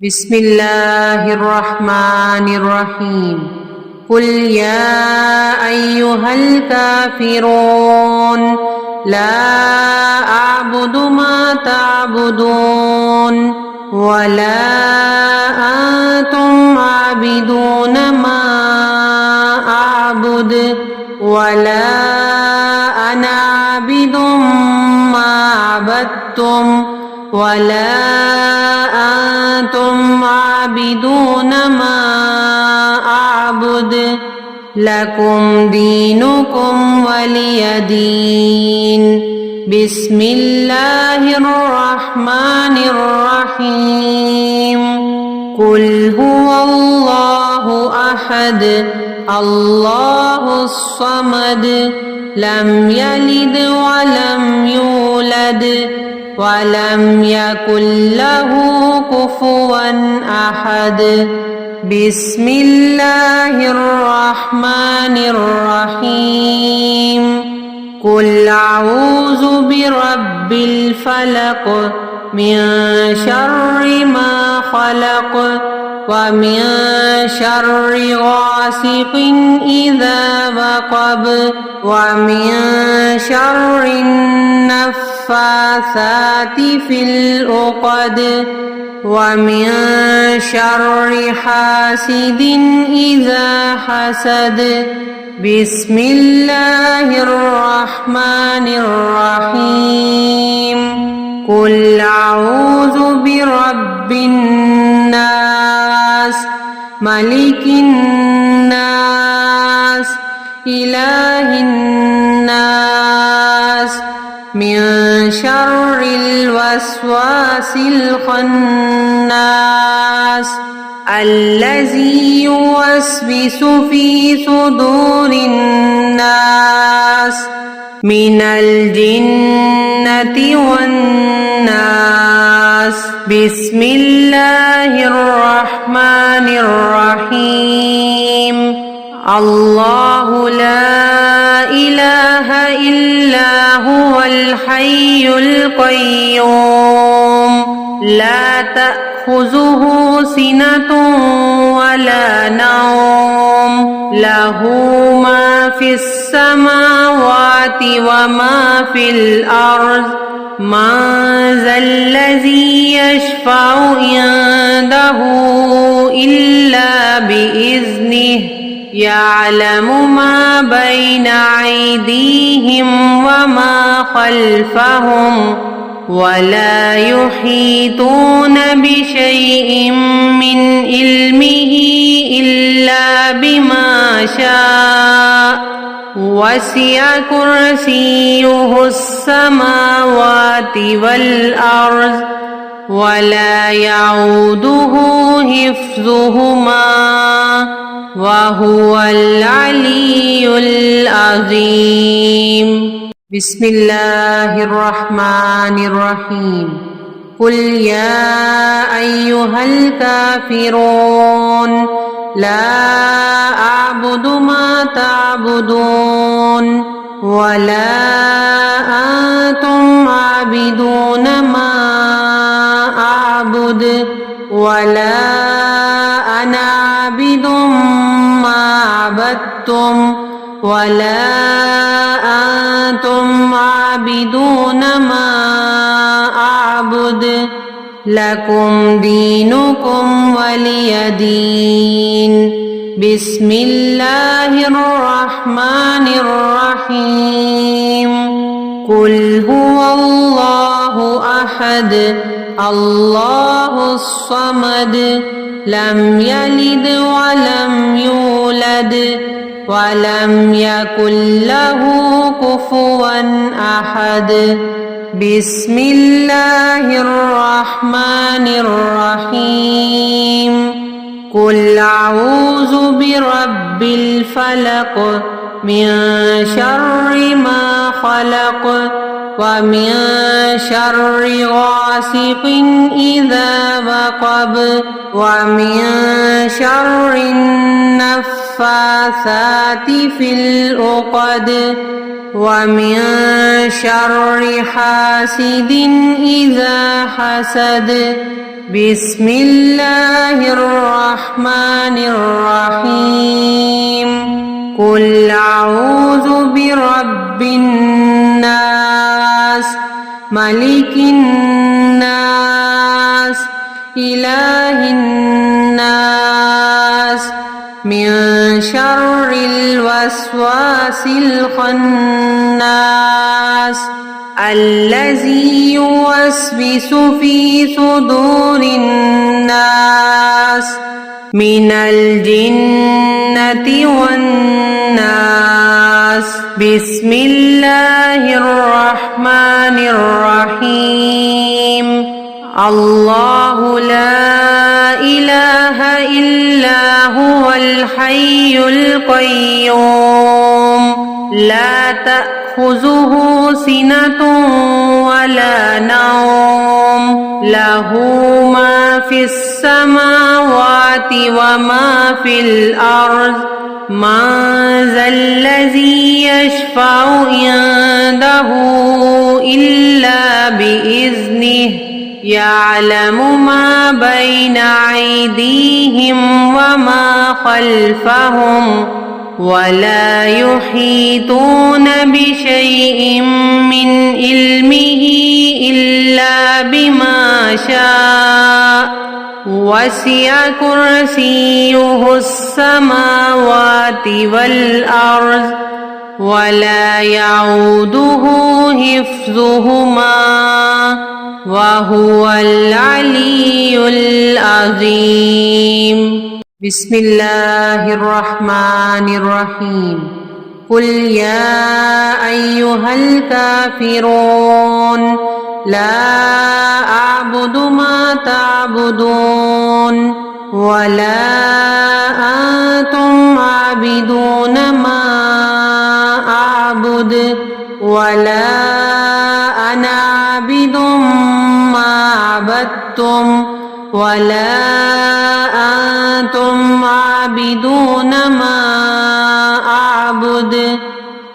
بسم الله الرحمن الرحيم قل يا أيها الكافرون لا أعبد ما تعبدون ولا أنتم عابدون ما أعبد ولا أنا عابد ما عبدتم ولا أنتم عابدون ما أعبد لكم دينكم ولي دين. بسم الله الرحمن الرحيم قل هو الله أحد الله الصمد لم يلد ولم يولد ولم يكن له كفوا أحد. بسم الله الرحمن الرحيم قل أعوذ برب الفلق من شر ما خلق ومن شر غاسق إذا وقب ومن شر النفاثات في العقد ومن شر حاسد إذا حسد. بسم الله الرحمن الرحيم قل أعوذ برب الناس ملك الناس إله الناس من شر الوسواس الخناس الذي يوسوس في صدور الناس من الجنة والناس. بسم الله الرحمن الرحيم الله لا إله إلا هو الحي القيوم لا تأخذه سنة ولا نوم له ما في السماوات وما في الأرض من ذا الذي يشفع عنده إلا بإذنه يعلم ما بين أيديهم وما خلفهم ولا يحيطون بشيء من علمه إلا بما شاء وسع كرسيه السماوات والأرض ولا يعوده حفظهما وهو العلي العظيم. بسم الله الرحمن الرحيم قل يا أيها الكافرون لا أعبد ما تعبدون ولا أنتم عابدون ما أعبد ولا أنا عابد ما عبدتم ولا أنتم عابدون ما أعبد لكم دينكم ولي دين. بسم الله الرحمن الرحيم قل هو الله أحد الله الصمد لم يلد ولم يولد ولم يكن له كفوا أحد. بسم الله الرحمن الرحيم قل أعوذ برب الفلق من شر ما خلق ومن شر غاسق إذا وقب ومن شر النفاثات في العقد ومن شر حاسد إذا حسد بسم الله الرحمن الرحيم قل أعوذ برب الناس ملك الناس إله الناس من شر الوسواس الخناس الذي يوسوس في صدور الناس من الجنة والناس بسم الله الرحمن الرحيم الله لا إله إلا هو الحي القيوم لا تأخذه سنة ولا نوم له ما في السماوات وما في الأرض من ذا الذي يشفع عنده إلا بإذنه يعلم ما بين أيديهم وما خلفهم ولا يحيطون بشيء من علمه إلا بما شاء وسع كرسيه السماوات والأرض ولا يعوده حفظهما وهو العلي العظيم بسم الله الرحمن الرحيم قل يا أيها الكافرون لا أعبد ما تعبدون ولا أنتم عابدون ما أعبد ولا أنا عابد ما عبدتم ولا أنتم عابدون ما أعبد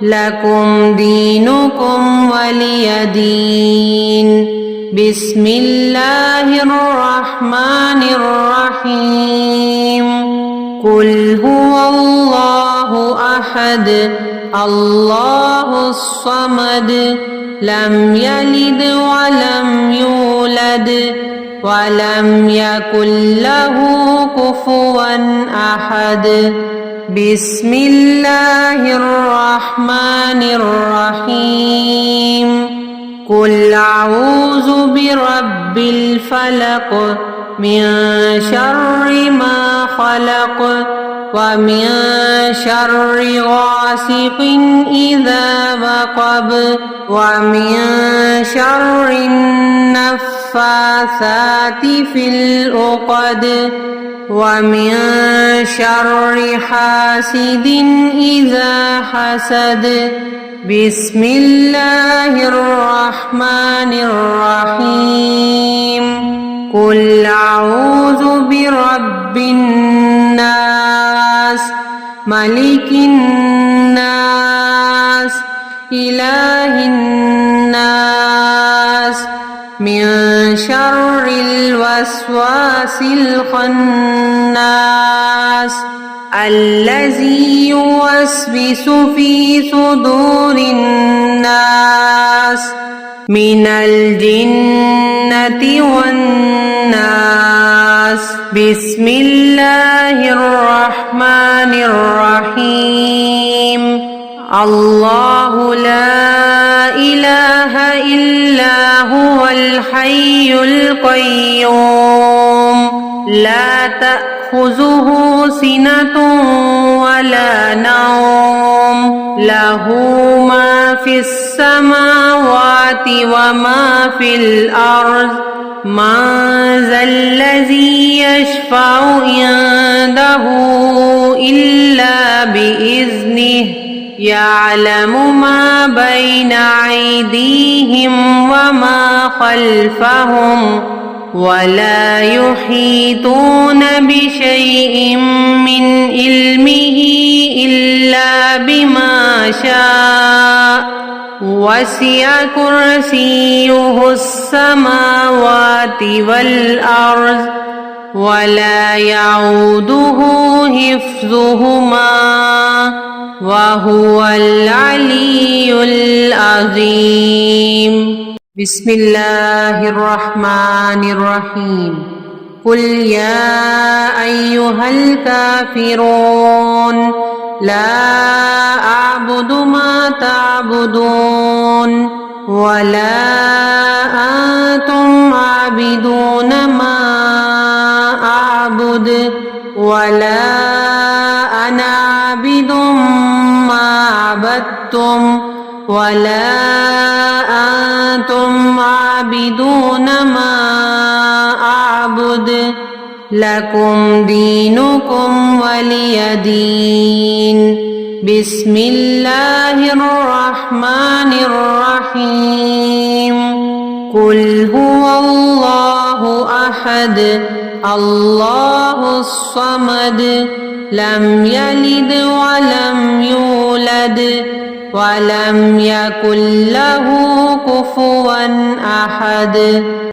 لكم دينكم ولي دين بسم الله الرحمن الرحيم قل هو الله أحد الله الصمد لم يلد ولم يولد ولم يكن له كفوا أحد بسم الله الرحمن الرحيم قل أعوذ برب الفلق من شر ما خلق ومن شر غاسق إذا وقب ومن شر النفاثات في العقد ومن شر حاسد إذا حسد بسم الله الرحمن الرحيم قل أعوذ برب الناس ملك الناس إله الناس من شر الوسواس الخناس الذي يوسوس في صدور الناس من الجنة والناس بسم الله الرحمن الرحيم الله لا إله إلا هو الحي القيوم لا تأخذه سنة ولا نوم له ما في السماوات وما في الأرض من ذا الذي يشفع عنده إلا بإذنه يعلم ما بين أيديهم وما خلفهم ولا يحيطون بشيء من علمه إلا بما شاء وسع كرسيه السماوات والأرض ولا يعوده حفظهما وهو العلي العظيم. بسم الله الرحمن الرحيم. قل يا أيها الكافرون لا أعبد ما تعبدون ولا أنتم عابدون ما أعبد ولا أنا عابد ما عبدتم ولا أنتم عابدون ما أعبد لكم دينكم ولي دين. بسم الله الرحمن الرحيم. قل هو الله أحد الله الصمد لم يلد ولم يولد ولم يكن له كفوا أحد.